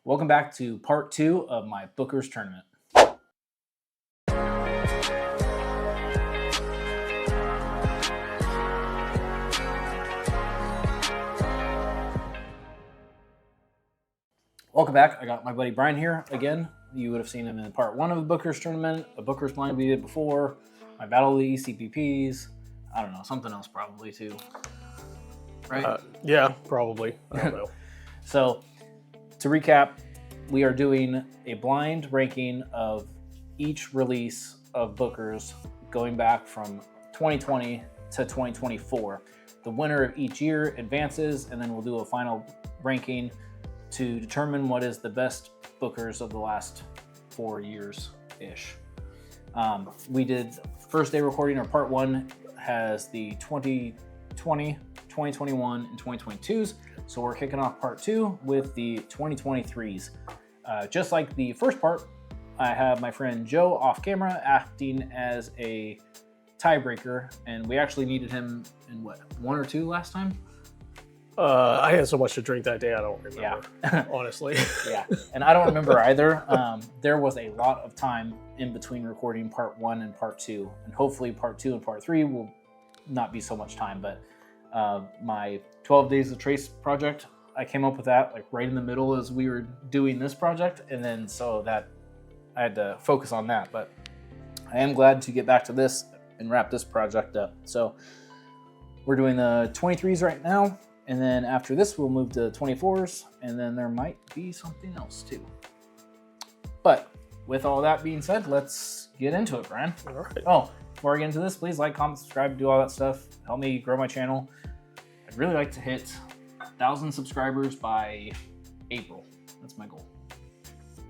Welcome back to part 2 of my Booker's tournament. Welcome back. I got my buddy Brian here again. You would have seen him in part 1 of the Booker's tournament, a Booker's blind we did before, my Battle of the ECPPs, I don't know, something else probably too. Right? Yeah, probably. I don't know. So, to recap, we are doing a blind ranking of each release of Booker's going back from 2020 to 2024. The winner of each year advances, and then we'll do a final ranking to determine what is the best Booker's of the last 4 years-ish. We did first day recording, or part 1 has the 2020, 2021, and 2022s. So we're kicking off part 2 with the 2023s. Just like the first part, I have my friend Joe off camera acting as a tiebreaker, and we actually needed him in what, 1 or 2 last time? I had so much to drink that day, I don't remember, honestly. Yeah, and I don't remember either. There was a lot of time in between recording part 1 and part 2, and hopefully part 2 and part 3 will not be so much time, but my 12 Days of Trace project, I came up with that like right in the middle as we were doing this project, and then so that I had to focus on that, but I am glad to get back to this and wrap this project up. So we're doing the 23s right now, and then after this we'll move to 24s, and then there might be something else too. But with all that being said, let's get into it, Brian. All right. Oh, before I get into this, please like, comment, subscribe, do all that stuff. Help me grow my channel. I'd really like to hit 1,000 subscribers by April. That's my goal.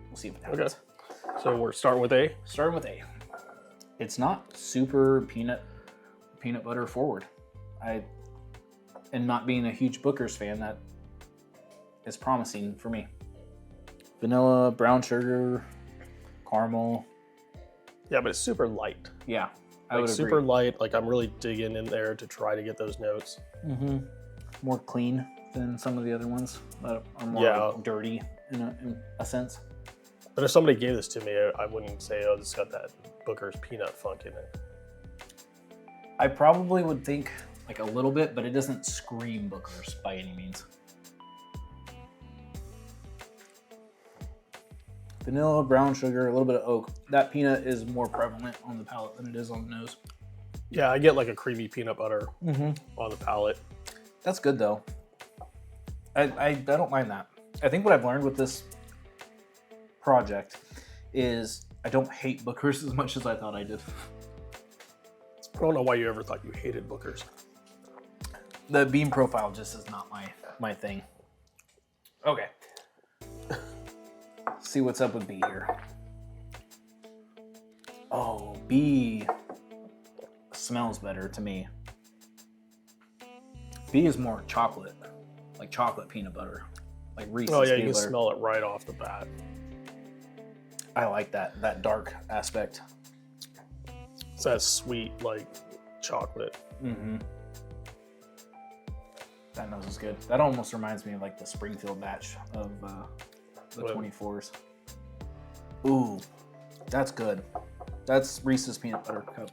We'll see if it happens. Okay. So we're starting with A? Starting with A. It's not super peanut butter forward. And not being a huge Booker's fan, that is promising for me. Vanilla, brown sugar, caramel. Yeah, but it's super light. Yeah, I like would super agree. light. Like I'm really digging in there to try to get those notes. Mm-hmm. More clean than some of the other ones that are more dirty in a sense. But if somebody gave this to me, I wouldn't say, oh, it's got that Booker's peanut funk in it. I probably would think like a little bit, but it doesn't scream Booker's by any means. Vanilla, brown sugar, a little bit of oak. That peanut is more prevalent on the palate than it is on the nose. Yeah, I get like a creamy peanut butter on the palate. That's good though. I don't mind that. I think what I've learned with this project is I don't hate Booker's as much as I thought I did. I don't know why you ever thought you hated Booker's. The bean profile just is not my thing. Okay. See what's up with B here. Oh, B smells better to me. B is more chocolate, like chocolate peanut butter, like Reese's. Oh yeah, you can butter. smell it right off the bat. I like that dark aspect. It's that sweet, like, chocolate. Mm-hmm. That nose is good. That almost reminds me of like the Springfield batch of the 24s. Ooh, that's good. That's Reese's peanut butter cup.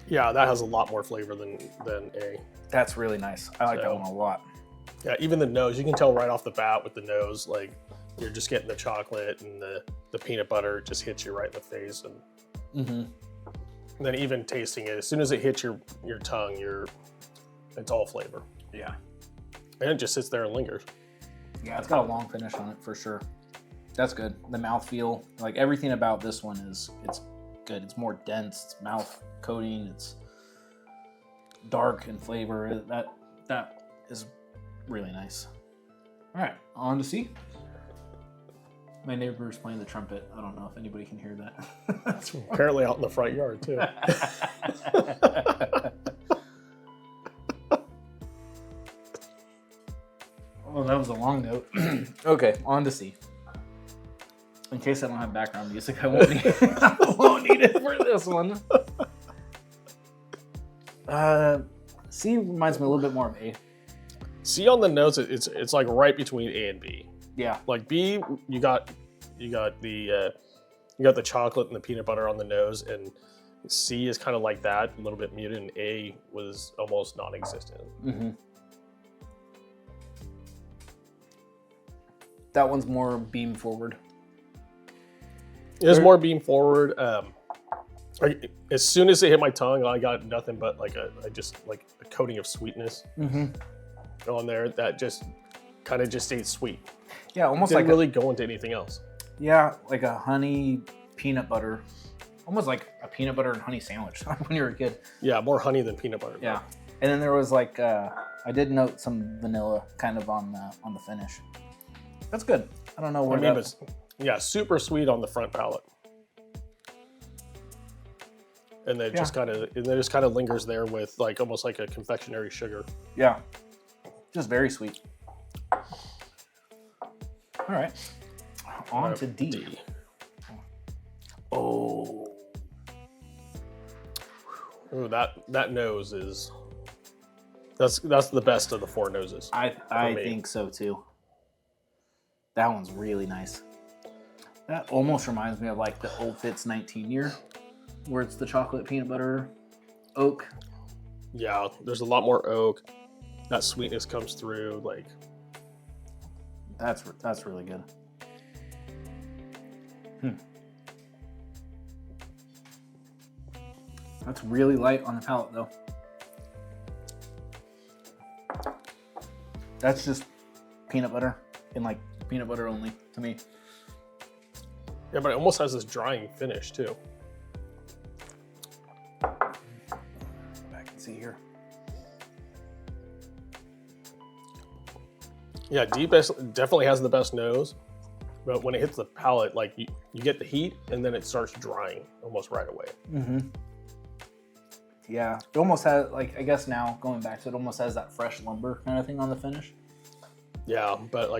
Yeah, that has a lot more flavor than A. That's really nice. I like that one a lot. Yeah, even the nose, you can tell right off the bat with the nose, like you're just getting the chocolate and the peanut butter just hits you right in the face. And then even tasting it, as soon as it hits your tongue, it's all flavor. Yeah. And it just sits there and lingers. Yeah, it's got a long finish on it for sure. That's good. The mouthfeel, like everything about this one it's good. It's more dense, it's mouth coating, it's dark in flavor. That is really nice. All right, on to C. My neighbor's playing the trumpet. I don't know if anybody can hear that. It's apparently out in the front yard too. Oh, that was a long note. Okay, on to C. In case I don't have background music, I won't need it for this one. C reminds me a little bit more of A. C on the nose, it's like right between A and B. Yeah. Like B, you got the chocolate and the peanut butter on the nose, and C is kind of like that, a little bit muted, and A was almost non-existent. Mm-hmm. That one's more beam forward. It is more beam forward. As soon as it hit my tongue, I got nothing but like a coating of sweetness on there that just kind of just stayed sweet. Yeah, almost Didn't like really go into anything else. Yeah, like a honey peanut butter, almost like a peanut butter and honey sandwich when you were a kid. Yeah, more honey than peanut butter. Yeah, and then there was like I did note some vanilla kind of on the finish. That's good. I don't know where that. Yeah, super sweet on the front palate, and then just kind of lingers there with like almost like a confectionery sugar. Yeah, just very sweet. All right, on to D. Oh, ooh, that nose is that's the best of the four noses. I think so too. That one's really nice. That almost reminds me of like the Old Fitz 19 year, where it's the chocolate peanut butter oak. Yeah, there's a lot more oak. That sweetness comes through. Like that's really good. That's really light on the palate though. That's just peanut butter and like peanut butter only to me. Yeah, but it almost has this drying finish too. Back and see here. Yeah, definitely has the best nose, but when it hits the palate, like you get the heat and then it starts drying almost right away. Mm-hmm. Yeah, it almost has like, I guess now going back to it, almost has that fresh lumber kind of thing on the finish. Yeah, but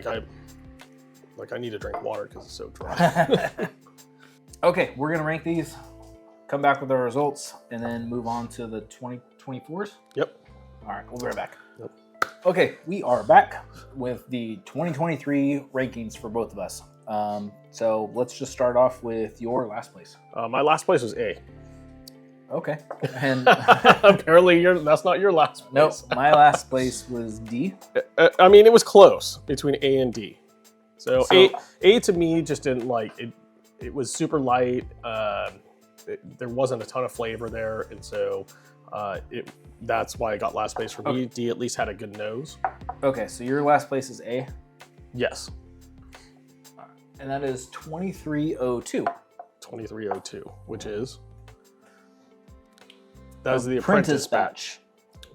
I need to drink water because it's so dry. Okay, we're gonna rank these, come back with our results, and then move on to the 2024s. Yep. All right, we'll be right back. Yep. Okay, we are back with the 2023 rankings for both of us. So let's just start off with your last place. My last place was A. Okay, and apparently that's not your last place. Nope, my last place was D. I mean, it was close between A and D. So A to me just didn't like it. It was super light. There wasn't a ton of flavor there, and so that's why I got last place for me. D at least had a good nose. Okay, so your last place is A. Yes. And that is 2302. 2302, which is that was the apprentice batch.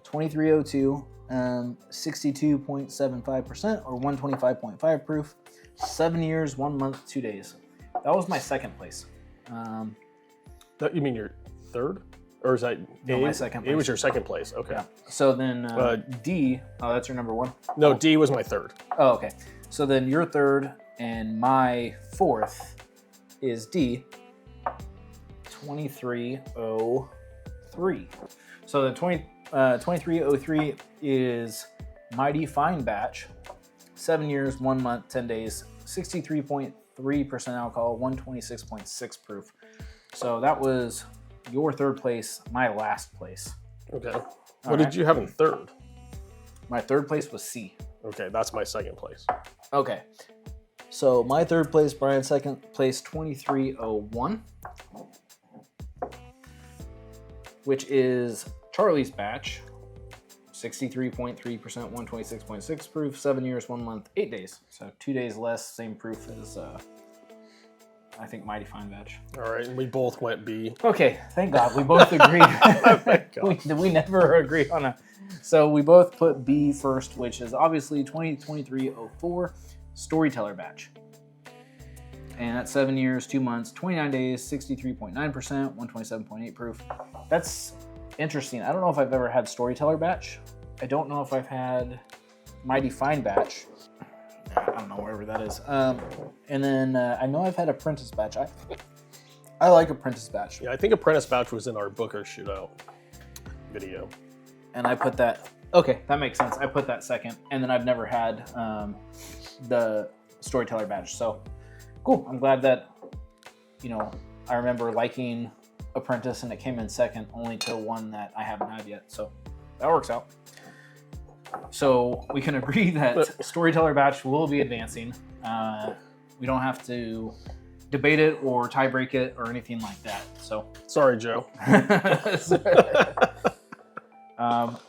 2302, 62.75% or 125.5 proof. 7 years, 1 month, 2 days. That was my second place. You mean your third? Or is that no, my second place. It was your second place. Okay. Yeah. So then D, that's your number one? No, D was my third. Oh, okay. So then your third and my fourth is D, 2303. So the 2303 is Mighty Fine Batch, 7 years, 1 month, 10 days, 63.3% alcohol, 126.6 proof. So that was your third place, my last place. Okay. What did you have in third? My third place was C. Okay, that's my second place. Okay. So my third place, Brian's second place, 2301, which is Charlie's batch, 63.3%, 126.6 proof, 7 years, 1 month, 8 days. So 2 days less, same proof as I think Mighty Fine Batch. All right, and we both went B. Okay, thank God we both agreed. we never agree on a. So we both put B first, which is obviously 2023-04 Storyteller Batch. And that's 7 years, 2 months, 29 days, 63.9%, 127.8 proof. That's interesting. I don't know if I've ever had Storyteller Batch. I don't know if I've had Mighty Fine Batch. I don't know wherever that is. And then I know I've had Apprentice Batch. I like Apprentice Batch. Yeah, I think Apprentice Batch was in our Booker'S shootout video. And I put that. Okay, that makes sense. I put that second. And then I've never had the storyteller batch. So cool. I'm glad that, you know, I remember liking Apprentice and it came in second only to one that I haven't had yet. So that works out. So we can agree that storyteller batch will be advancing. We don't have to debate it or tie break it or anything like that. So sorry, Joe.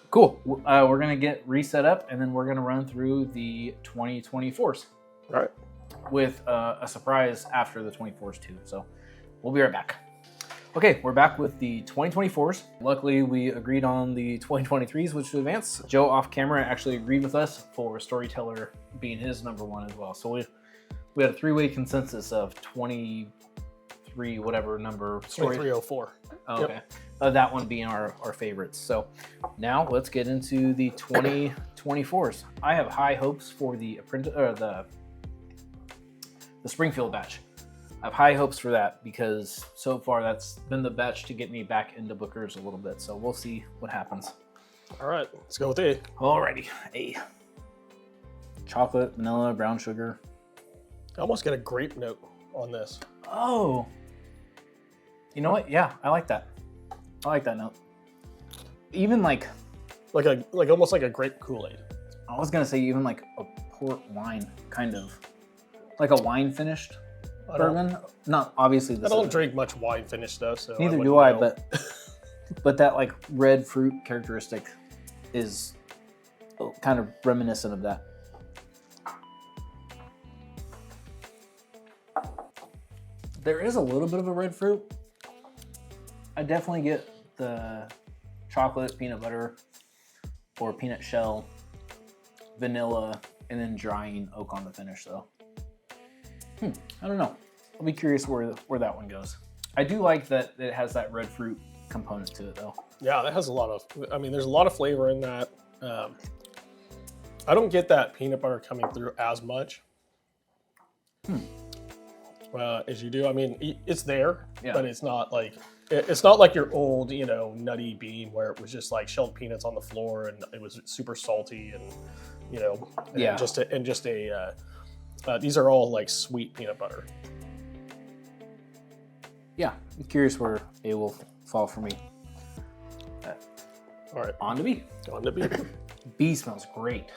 Cool. We're gonna get reset up and then we're gonna run through the 2024s. All right. With a surprise after the 24s too. So we'll be right back. Okay, we're back with the 2024s. Luckily, we agreed on the 2023s, which would advance. Joe off camera actually agreed with us for storyteller being his number one as well. So we had a three-way consensus of 23, whatever number. 2304. Oh, okay. Yep. That one being our favorites. So now let's get into the 2024s. I have high hopes for the Springfield batch. I have high hopes for that because so far that's been the batch to get me back into Booker's a little bit. So we'll see what happens. All right, let's go with A. Alrighty, A. Chocolate, vanilla, brown sugar. I almost get a grape note on this. Oh. You know what? Yeah, I like that. I like that note. Even like almost like a grape Kool-Aid. I was gonna say even like a port wine, kind of. Like a wine finished bourbon. Not obviously this. I don't drink much wine finished though, so neither do I, but that like red fruit characteristic is kind of reminiscent of that. There is a little bit of a red fruit. I definitely get the chocolate, peanut butter, or peanut shell, vanilla, and then drying oak on the finish though. I don't know. I'll be curious where that one goes. I do like that it has that red fruit component to it though. Yeah, that has a lot of, there's a lot of flavor in that. I don't get that peanut butter coming through as much as you do. I mean, it's there, but it's not like your old, nutty bean where it was just like shelled peanuts on the floor and it was super salty and, these are all like sweet peanut butter. Yeah, I'm curious where A will fall for me. All right, on to B. On to B. B smells great.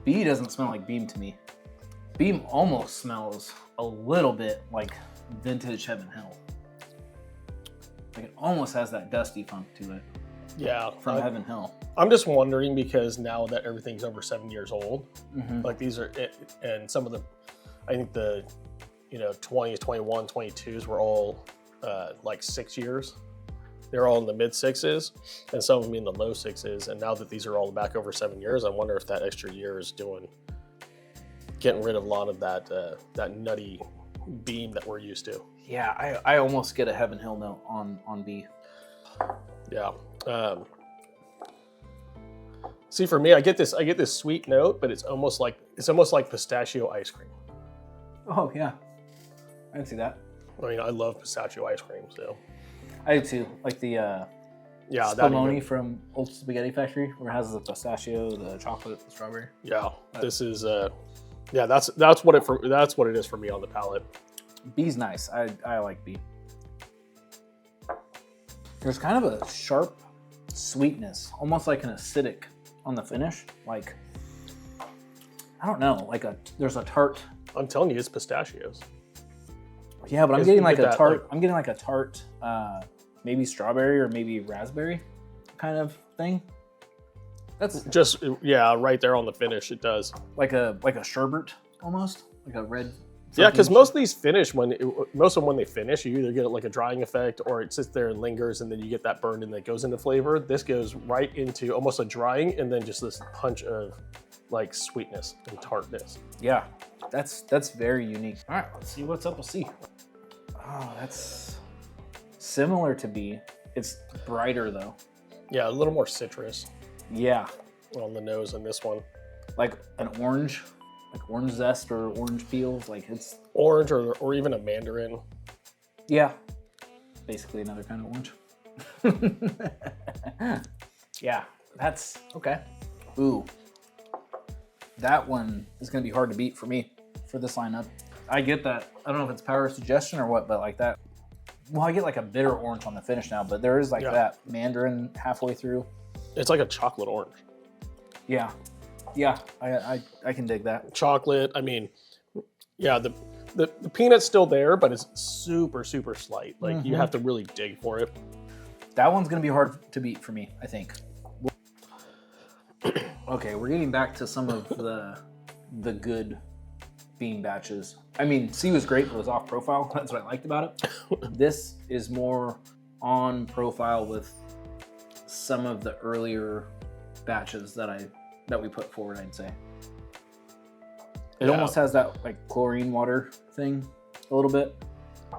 B doesn't smell like Beam to me. Beam almost smells a little bit like vintage Heaven Hill. Like it almost has that dusty funk to it. Yeah, from Heaven Hill. I'm just wondering because now that everything's over 7 years old, like these are, and some of the, I think the, 20s, 21, 22s were all like 6 years. They're all in the mid sixes, and some of them in the low sixes. And now that these are all back over 7 years, I wonder if that extra year is getting rid of a lot of that nutty beam that we're used to. Yeah, I almost get a Heaven Hill note on B. Yeah. See, for me, I get this sweet note, but it's almost like pistachio ice cream. Oh yeah, I can see that. I mean, I love pistachio ice cream, so. I do too. Like the Spumoni from Old Spaghetti Factory, where it has the pistachio, the chocolate, the strawberry. Yeah, this is that's what it is for me on the palate. B's nice. I like B. There's kind of a sharp sweetness, almost like an acidic on the finish. Like, I don't know, there's a tart. I'm telling you, it's pistachios. Yeah, but I'm getting like a tart. I'm getting like a tart, maybe strawberry or maybe raspberry kind of thing. That's just right there on the finish. It does like a sherbet almost, like a red. Yeah, because most of these finish when they finish, you either get like a drying effect or it sits there and lingers, and then you get that burn and that goes into flavor. This goes right into almost a drying, and then just this punch of like sweetness and tartness. Yeah, that's very unique. All right, let's see what's up. We'll see. Oh, that's similar to B. It's brighter though. Yeah, a little more citrus. Yeah, on the nose on this one. Like an orange. Like orange zest or orange peels, like it's orange or even a mandarin. Yeah, basically another kind of orange. Yeah, that's okay. Ooh, that one is gonna be hard to beat for me. for this lineup. I get that. I don't know if it's power suggestion or what, but like that. Well, I get like a bitter orange on the finish now, but there is like that mandarin halfway through. It's like a chocolate orange. Yeah. I can dig that. Chocolate. I mean, yeah, the peanut's still there, but it's super, super slight. Like you have to really dig for it. That one's gonna be hard to beat for me, I think. Okay, we're getting back to some of the good bean batches. I mean, C was great, but it was off profile. That's what I liked about it. This is more on profile with some of the earlier batches that we put forward, I'd say. It almost has that like chlorine water thing a little bit.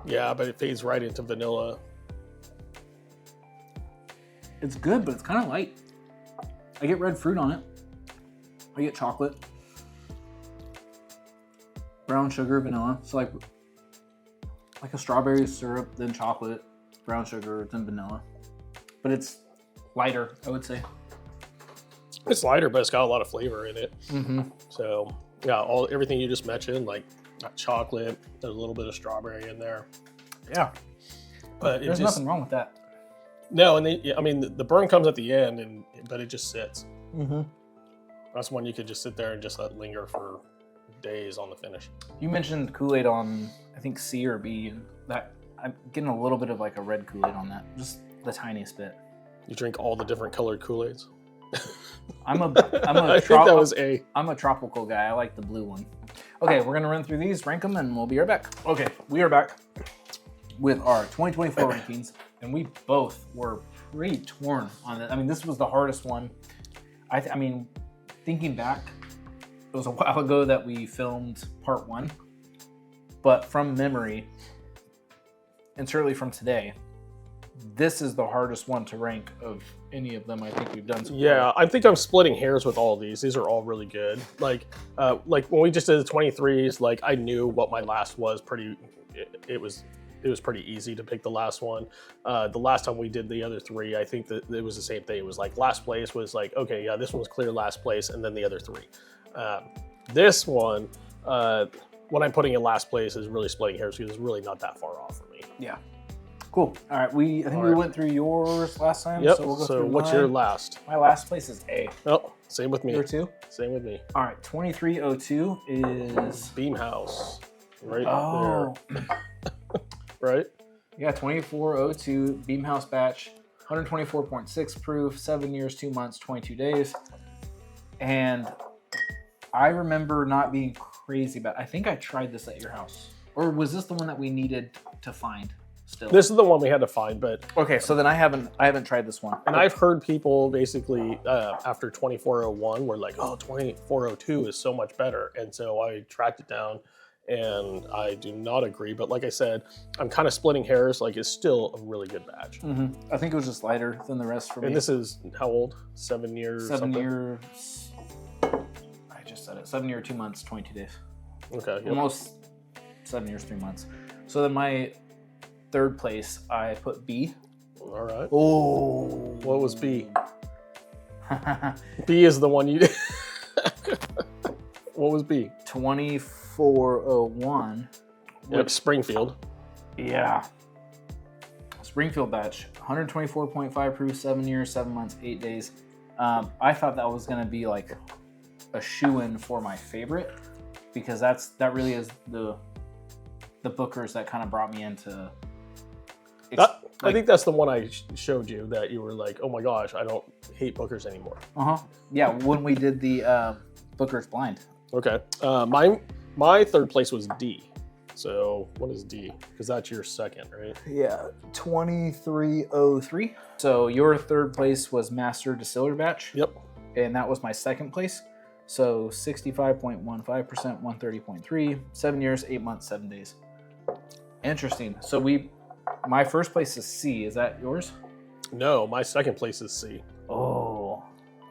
Yeah, but it fades right into vanilla. It's good, but it's kind of light. I get red fruit on it. I get chocolate, brown sugar, vanilla. So like a strawberry syrup, then chocolate, brown sugar, then vanilla. But it's lighter, I would say. It's lighter, but it's got a lot of flavor in it. So yeah, everything you just mentioned, like chocolate, there's a little bit of strawberry in there. Yeah, but there's nothing wrong with that. No, and I mean the burn comes at the end, but it just sits. That's one you could just sit there and just let linger for days on the finish. You mentioned Kool-Aid on, I think C or B, and that I'm getting a little bit of like a red Kool-Aid on that, just the tiniest bit. You drink all the different colored Kool-Aids? I'm a I think that was A. I'm a tropical guy. I like the blue one. Okay, we're gonna run through these, rank them, and we'll be right back. Okay, we are back with our 2024 rankings, and we both were pretty torn on it. I mean, this was the hardest one. I mean, thinking back, it was a while ago that we filmed part 1, but from memory, and certainly from today, this is the hardest one to rank of any of them I think we've done so far. Yeah, I think I'm splitting hairs with all of these. These are all really good. Like when we just did the 23s, like I knew what my last was it was pretty easy to pick the last one. The last time we did the other 3, I think that it was the same thing. It was like last place was like, okay, yeah, this one was clear last place, and then the other 3. This one, what I'm putting in last place is really splitting hairs because it's really not that far off for me. Yeah. Cool. All right. I think we went through yours last time. Yep. So we'll go through what's mine. your last? My last place is A. Oh, same with me. Your 2? Same with me. All right. 2302 is Beam House. Right there. Right? Yeah, 2402 Beam House batch, 124.6 proof, 7 years, 2 months, 22 days. And I remember not being crazy about it. I think I tried this at your house. Or was this the one that we needed to find still? This is the one we had to find, but okay, so then I haven't tried this one. And I've heard people basically after 2401 were like, oh, 2402 is so much better. And so I tracked it down, and I do not agree. But like I said, I'm kind of splitting hairs. Like, it's still a really good batch. I think it was just lighter than the rest for me. And this is how old? 7 years? 7 years. I just said it. 7 years, 2 months, 22 days. Okay. Yep. Almost 7 years, 3 months. So then my third place, I put B. All right. Oh. What was B? B is the one you did. What was B? 2401. Yep, Springfield. Yeah. Springfield batch. 124.5 proof, 7 years, 7 months, 8 days. I thought that was going to be like a shoo-in for my favorite, because that really is the Booker's that kind of brought me into. I think that's the one I showed you that you were like, oh my gosh, I don't hate Booker's anymore. Yeah, when we did the Booker's blind. Okay. My third place was D. So what is D? Because that's your second, right? Yeah, 2303. So your third place was Master Distiller batch. Yep. And that was my second place. So 65.15%, 130.3, 7 years, 8 months, 7 days. Interesting. So my first place is C. Is that yours? No, my second place is C. Oh.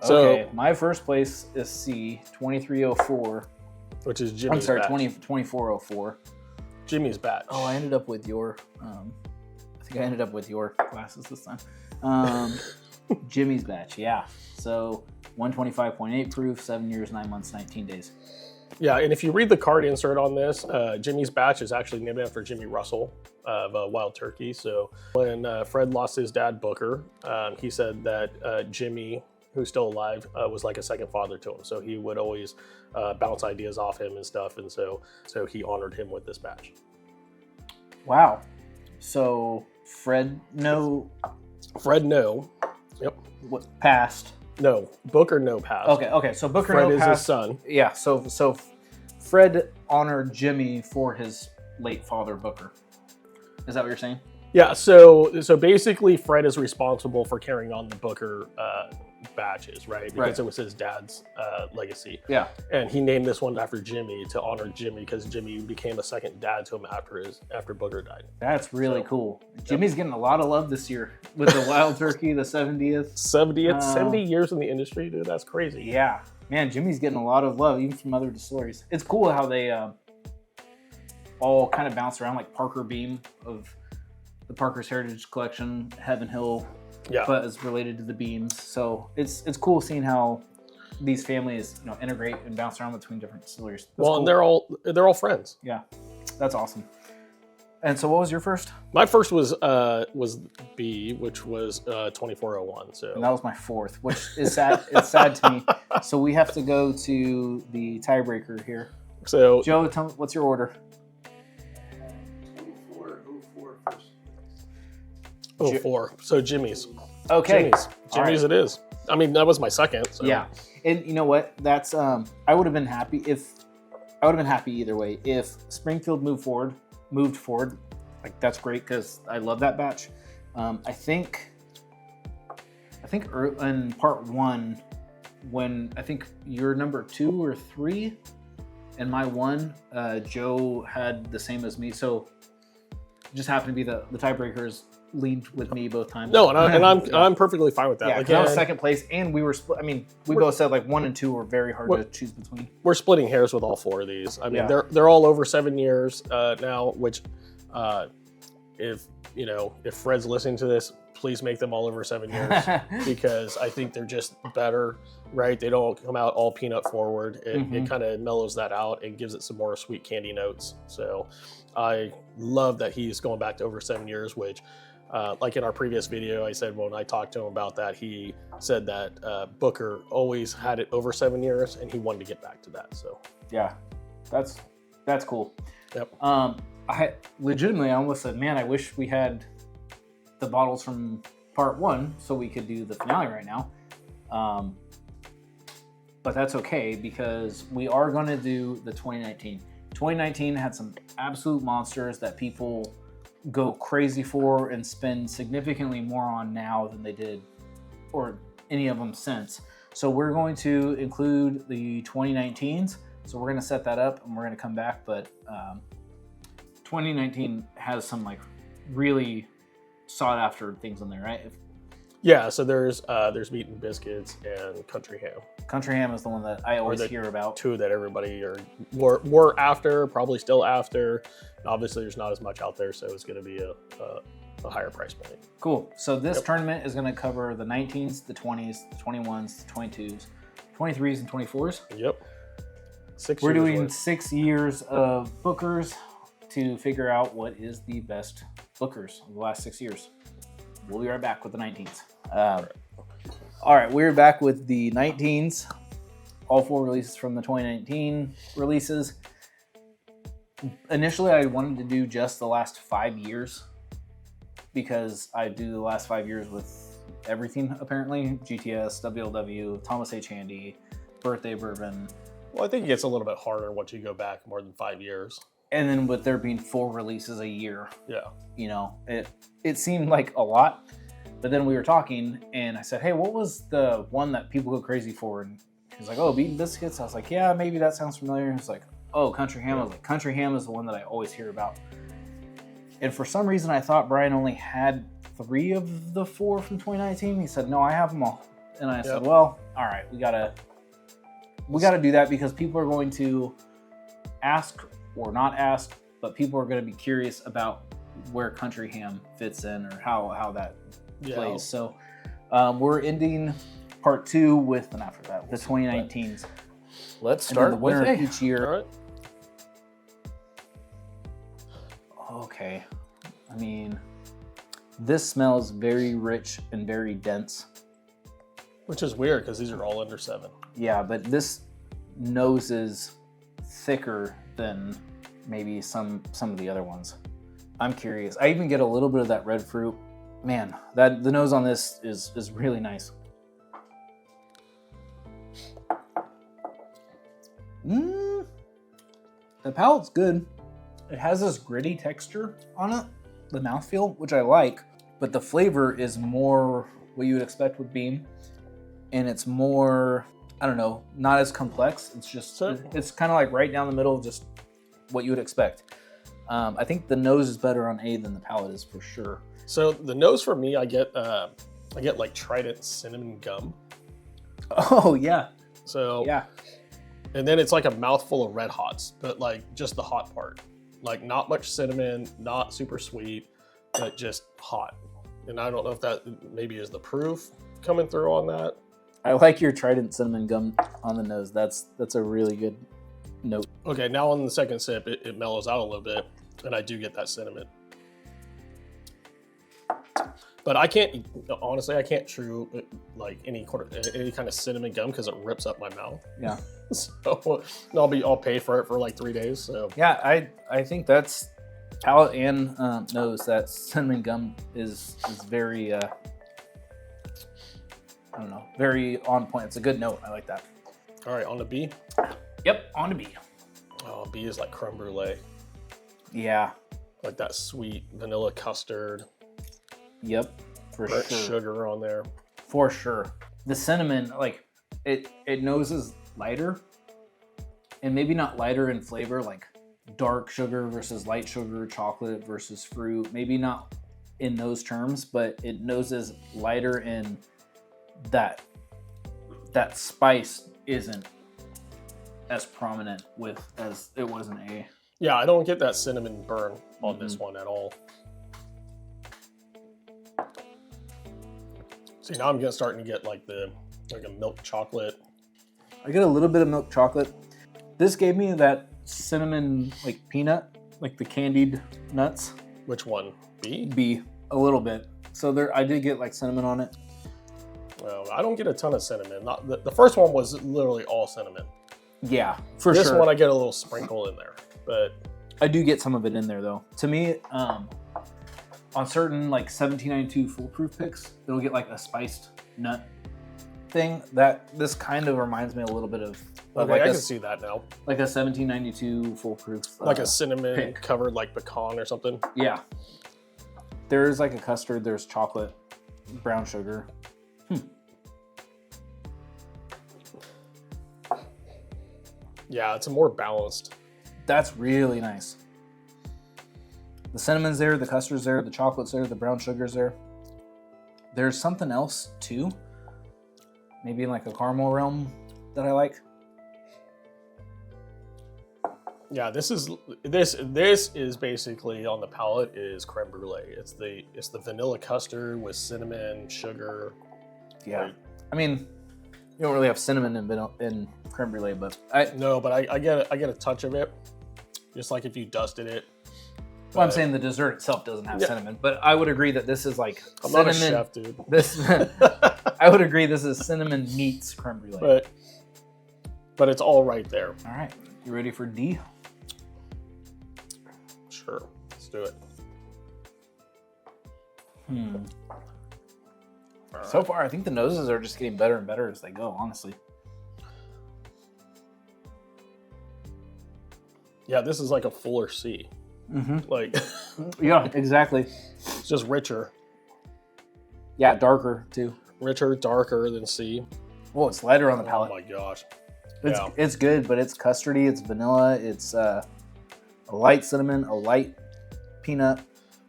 Okay. So my first place is C, 2304. Which is Jimmy's I'm sorry, batch. 2404. Jimmy's batch. Oh, I ended up with your, I think I ended up with your glasses this time. Jimmy's batch, yeah. So 125.8 proof, 7 years, 9 months, 19 days. Yeah, and if you read the card insert on this, Jimmy's batch is actually named after Jimmy Russell of Wild Turkey. So when Fred lost his dad, Booker, he said that Jimmy, who's still alive, was like a second father to him. So he would always bounce ideas off him and stuff. And so he honored him with this batch. Wow. So Fred, no. Yep. What passed? No. Booker, no passed. Okay. So Booker, Fred no is passed. his son. Yeah. So Fred honored Jimmy for his late father, Booker. Is that what you're saying? Yeah. So basically, Fred is responsible for carrying on the Booker batches, right? Because it was his dad's legacy. Yeah. And he named this one after Jimmy to honor Jimmy because Jimmy became a second dad to him after Booker died. That's really cool. Jimmy's getting a lot of love this year with the Wild Turkey, the 70th. 70 years in the industry, dude. That's crazy. Yeah. Man, Jimmy's getting a lot of love, even from other distilleries. It's cool how they all kind of bounce around, like Parker Beam of the Parker's Heritage Collection, Heaven Hill, but is related to the Beams. So it's cool seeing how these families integrate and bounce around between different distilleries. That's cool. And they're all friends. Yeah, that's awesome. And so, what was your first? My first was B, which was 2401. So and that was my fourth, which is sad. It's sad to me. So we have to go to the tiebreaker here. So Joe, tell me, what's your order? 04. So Jimmy's. Okay. Jimmy's right. It is. I mean, that was my second. So. Yeah. And you know what? That's I would have been happy either way. If Springfield moved forward. Like, that's great because I love that batch. I think in part one, when I think you're number 2 or 3 and my 1, Joe had the same as me. So it just happened to be the tiebreakers leaned with me both times. No, I'm perfectly fine with that. Yeah, because I was second place, and we were split. I mean, we both said like 1 and 2 were very hard to choose between. We're splitting hairs with all 4 of these. I mean, they're all over 7 years now. Which, if Fred's listening to this, please make them all over 7 years because I think they're just better. Right? They don't come out all peanut forward. It kind of mellows that out and gives it some more sweet candy notes. So, I love that he's going back to over 7 years, which. Like in our previous video, I said when I talked to him about that, he said that Booker always had it over 7 years, and he wanted to get back to that. So yeah, that's cool. Yep. I legitimately almost said, man, I wish we had the bottles from part 1 so we could do the finale right now. But that's okay because we are going to do the 2019. 2019 had some absolute monsters that people go crazy for and spend significantly more on now than they did or any of them since. So we're going to include the 2019s. So we're going to set that up and we're going to come back. But 2019 has some like really sought after things in there, right? Yeah, so there's meat and biscuits and country ham. Country ham is the one that I always hear about. 2 that everybody were after, probably still after. Obviously, there's not as much out there, so it's going to be a higher price point. Cool. So this tournament is going to cover the 19s, the 20s, the 21s, the 22s, 23s, and 24s. Yep. We're doing 6 years of Bookers to figure out what is the best Bookers of the last 6 years. We'll be right back with the 19s. All right, we're back with the 19s. All 4 releases from the 2019 releases. Initially, I wanted to do just the last 5 years because I do the last 5 years with everything, apparently. GTS, WLW, Thomas H. Handy, Birthday Bourbon. Well, I think it gets a little bit harder once you go back more than 5 years. And then with there being 4 releases a year. Yeah. It seemed like a lot. But then we were talking, and I said, hey, what was the one that people go crazy for? And he's like, oh, Beaten Biscuits. I was like, yeah, maybe that sounds familiar. He's like, oh, Country Ham. I was like, Country Ham is the one that I always hear about. And for some reason, I thought Brian only had 3 of the 4 from 2019. He said, no, I have them all. And I said, well, all right, we gotta do that because people are going to ask or not ask, but people are going to be curious about where Country Ham fits in or how that plays. So we're ending part 2 with, and after that, the 2019s. Let's start the winner with of A. each year. All right. Okay. I mean, this smells very rich and very dense. Which is weird because these are all under 7. Yeah, but this nose is thicker than maybe some of the other ones. I'm curious. I even get a little bit of that red fruit. Man, the nose on this is really nice. The palate's good. It has this gritty texture on it, the mouthfeel, which I like, but the flavor is more what you would expect with Beam, and it's more, I don't know, not as complex. It's just, it's kind of like right down the middle, just what you would expect. I think the nose is better on A than the palate is for sure. So the nose for me, I get like Trident cinnamon gum. Oh yeah. So yeah. And then it's like a mouthful of Red Hots, but like just the hot part. Like not much cinnamon, not super sweet, but just hot. And I don't know if that maybe is the proof coming through on that. I like your Trident cinnamon gum on the nose. That's a really good note. Okay, now on the second sip, it mellows out a little bit, and I do get that cinnamon. But I can't, honestly, I can't chew like any kind of cinnamon gum because it rips up my mouth. Yeah. So I'll pay for it for like 3 days. So yeah, I think that's palate and nose. That cinnamon gum is very I don't know, very on point. It's a good note. I like that. All right, on to B. Yep, on to B. Oh, B is like creme brulee. Yeah. Like that sweet vanilla custard. Yep, for sure. Sugar on there. For sure. The cinnamon, like it noses lighter, and maybe not lighter in flavor, like dark sugar versus light sugar, chocolate versus fruit. Maybe not in those terms, but it noses lighter in that spice isn't as prominent as it was in A. Yeah, I don't get that cinnamon burn on this one at all. See, now I'm starting to get like a milk chocolate. I get a little bit of milk chocolate. This gave me that cinnamon like peanut, like the candied nuts. Which one? B? B, a little bit. So I did get like cinnamon on it. Well, I don't get a ton of cinnamon. Not the first one was literally all cinnamon. Yeah, for sure. This one I get a little sprinkle in there, but I do get some of it in there though. To me, on certain like 1792 foolproof picks, it'll get like a spiced nut thing. That this kind of reminds me a little bit of. Okay, like I can see that now. Like a 1792 foolproof. Like a cinnamon pick. Covered like pecan or something. Yeah. There's like a custard. There's chocolate, brown sugar. Yeah, it's a more balanced. That's really nice. The cinnamon's there, the custard's there, the chocolate's there, the brown sugar's there. There's something else too, maybe in like a caramel realm that I like. Yeah, this is basically on the palate is creme brulee. It's the vanilla custard with cinnamon, sugar. Yeah, I mean, you don't really have cinnamon in creme brulee, but I get a touch of it, just like if you dusted it. Well, I'm saying the dessert itself doesn't have cinnamon, but I would agree that this is like I'm cinnamon. not a chef, dude. I would agree this is cinnamon meets creme brulee. But it's all right there. All right, you ready for D? Sure, let's do it. So far, I think the noses are just getting better and better as they go, honestly. Yeah, this is like a fuller C. Like, yeah, exactly. It's just richer. Yeah, darker too. Richer, darker than C. Well, it's lighter on the palate. Oh my gosh. It's good, but it's custardy, it's vanilla, it's a light cinnamon, a light peanut.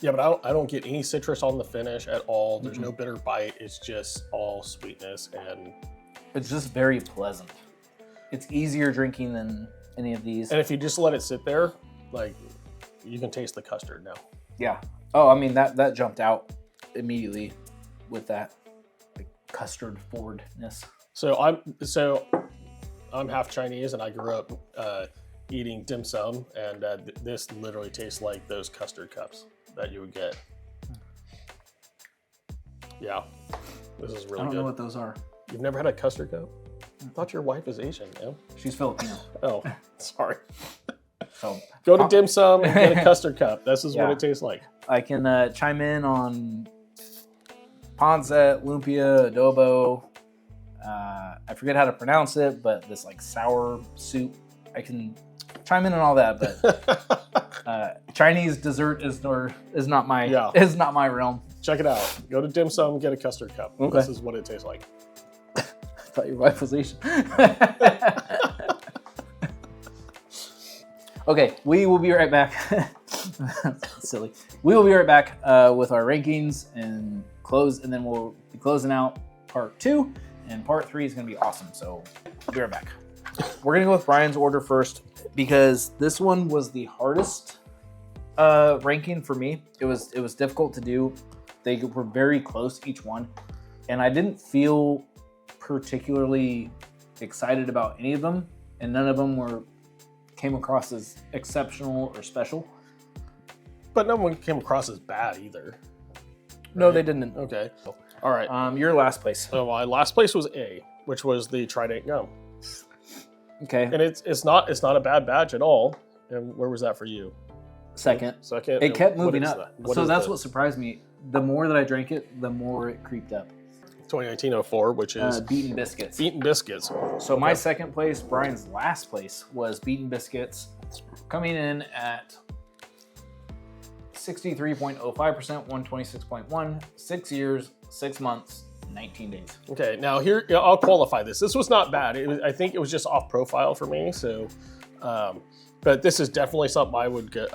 Yeah, but I don't get any citrus on the finish at all. There's no bitter bite. It's just all sweetness, and it's just very pleasant. It's easier drinking than any of these. And if you just let it sit there, like, you can taste the custard now. Yeah. Oh, I mean, that jumped out immediately with that like, custard forwardness. So I'm half Chinese, and I grew up eating dim sum, and this literally tastes like those custard cups that you would get. Yeah, this is really good. I don't know what those are. You've never had a custard cup? I thought your wife is Asian, man. She's Filipino. Oh, sorry. So go to dim sum and get a custard cup. This is what it tastes like. I can chime in on pancit, lumpia, adobo. I forget how to pronounce it, but this like sour soup. I can chime in on all that, but Chinese dessert is not my realm. Check it out. Go to dim sum, get a custard cup. Okay. This is what it tastes like. I thought your wife was Asian. Okay, we will be right back. Silly. We will be right back with our rankings and then we'll be closing out part 2, and part 3 is going to be awesome. So we'll be right back. We're going to go with Brian's order first because this one was the hardest ranking for me. It was difficult to do. They were very close, each one, and I didn't feel particularly excited about any of them, and none of them came across as exceptional or special. But no one came across as bad either. Right? No, they didn't. Okay. All right. Your last place. So my last place was A, which was the Trident gum. Okay. And it's not a bad batch at all. And where was that for you? Second. Second. It kept moving up. So that's what surprised me. The more that I drank it, the more it creeped up. 2019-04, which is Beaten Biscuits. Beaten Biscuits. So my second place, Brian's last place, was Beaten Biscuits, coming in at 63.05%, 126.1, 6 years, 6 months, 19 days. Okay, now here I'll qualify this. This was not bad. I think it was just off profile for me. So, but this is definitely something I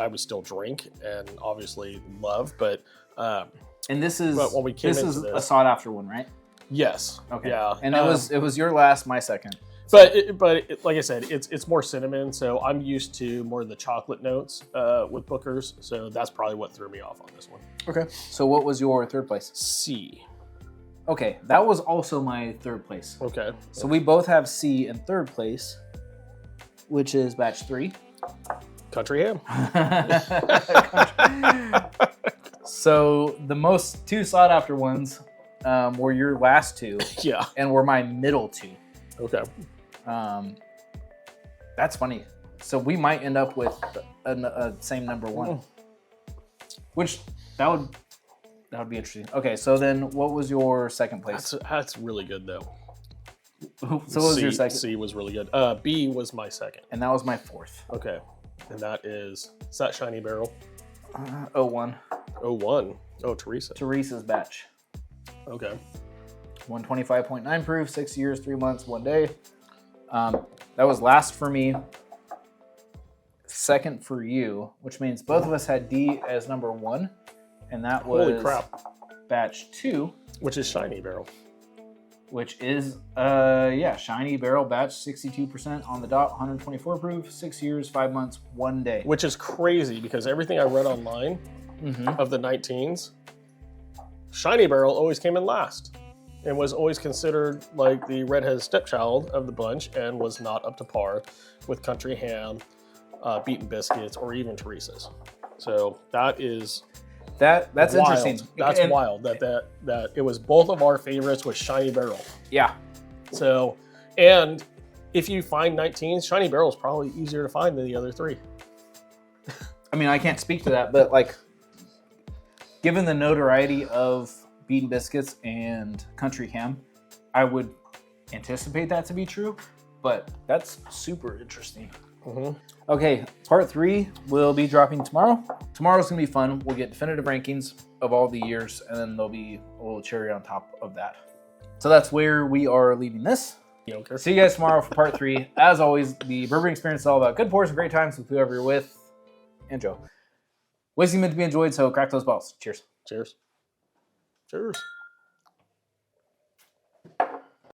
would still drink and obviously love. But and this is when we came this is a sought after one, right? Yes. Okay. Yeah. And it was your last, my second. But like I said, it's more cinnamon, so I'm used to more of the chocolate notes with Booker's, so that's probably what threw me off on this one. Okay. So what was your third place? C. Okay, that was also my third place. Okay. So we both have C in third place, which is batch 3. Country ham. So the most 2 sought after ones were your last 2. Yeah. And were my middle 2. Okay. That's funny. So we might end up with a same number 1, which that would be interesting. Okay, so then what was your second place? That's really good though. So what was your second? C was really good. B was my second, and that was my 4th. Okay, and that is that Shiny Barrel? 01. 01. Oh, Teresa. Teresa's batch. Okay. 125.9 proof, 6 years, 3 months, 1 day. That was last for me, second for you, which means both of us had D as number 1, and that was holy crap, batch 2, which is Shiny Barrel, which is Shiny Barrel batch, 62% on the dot, 124 proof, 6 years, 5 months, 1 day. Which is crazy because everything I read online of the 19s, Shiny Barrel always came in last. And was always considered like the redheaded stepchild of the bunch and was not up to par with Country Ham, Beaten Biscuits, or even Teresa's. So that's wild. Interesting. That's wild that it was both of our favorites with Shiny Barrel. Yeah. So, and if you find 19s, Shiny Barrel is probably easier to find than the other 3. I mean, I can't speak to that, but like, given the notoriety of Beaten Biscuits and Country Ham, I would anticipate that to be true, but that's super interesting. Okay, part 3 will be dropping tomorrow. Tomorrow's gonna be fun. We'll get definitive rankings of all the years, and then there'll be a little cherry on top of that. So that's where we are leaving this. Okay. See you guys tomorrow for part 3. As always, the bourbon experience is all about good pours and great times with whoever you're with. And Joe. Wasting meant to be enjoyed, so crack those balls. Cheers. Cheers. Cheers.